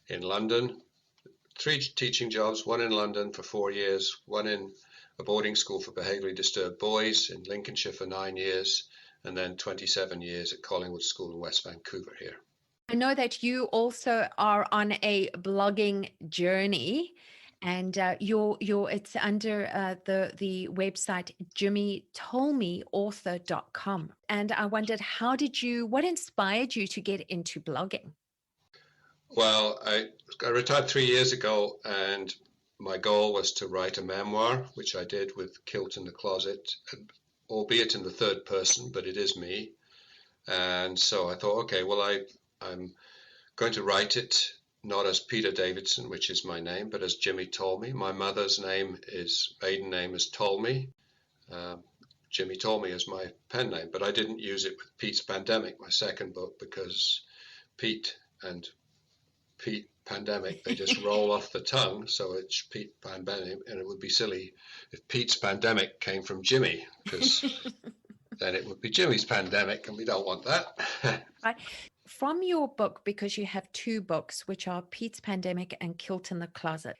In London, 3 teaching jobs, one in London for 4 years, one in a boarding school for behaviourally disturbed boys in Lincolnshire for 9 years, and then 27 years at Collingwood School in West Vancouver here. I know that you also are on a blogging journey, and it's under the website jimmytoldmeauthor.com. And I wondered, what inspired you to get into blogging? Well, I retired 3 years ago, and my goal was to write a memoir, which I did with Kilt in the Closet, albeit in the third person, but it is me. And so I thought, okay, well, I'm going to write it not as Peter Davidson, which is my name, but as Jimmy Told Me. My mother's maiden name is Told Me. Jimmy Told Me is my pen name, but I didn't use it with Pete's Pandemic, my second book, because Pete Pandemic, they just roll off the tongue. So it's Pete Pandemic, and it would be silly if Pete's Pandemic came from Jimmy, because then it would be Jimmy's Pandemic, and we don't want that. Right. From your book, because you have 2 books, which are Pete's Pandemic and Kilt in the Closet.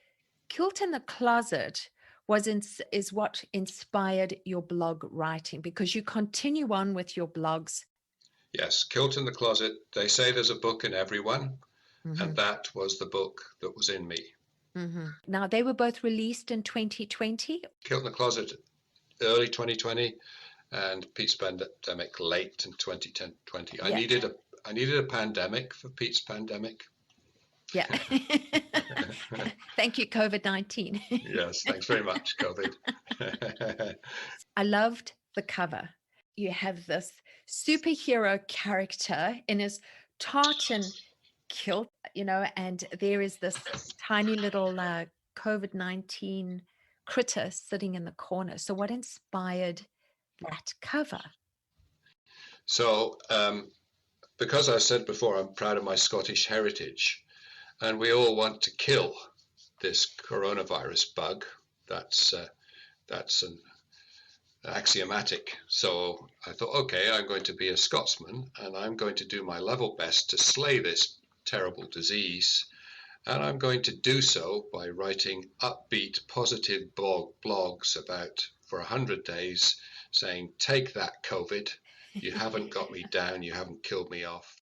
Kilt in the Closet is what inspired your blog writing, because you continue on with your blogs. Yes, Kilt in the Closet. They say there's a book in everyone, Mm-hmm. and that was the book that was in me. Mm-hmm. Now, they were both released in 2020. Kilt in the Closet, early 2020, and Pete's Pandemic late in 2020. I needed a pandemic for Pete's Pandemic. Yeah. Thank you, COVID-19. Yes, thanks very much, COVID. I loved the cover. You have this superhero character in his tartan kilt, and there is this tiny little COVID-19 critter sitting in the corner. So what inspired that cover? So, because I said before, I'm proud of my Scottish heritage, and we all want to kill this coronavirus bug. That's an axiomatic. So I thought, okay, I'm going to be a Scotsman, and I'm going to do my level best to slay this terrible disease. And I'm going to do so by writing upbeat, positive blogs for 100 days, saying, take that, COVID. You haven't got me down. You haven't killed me off.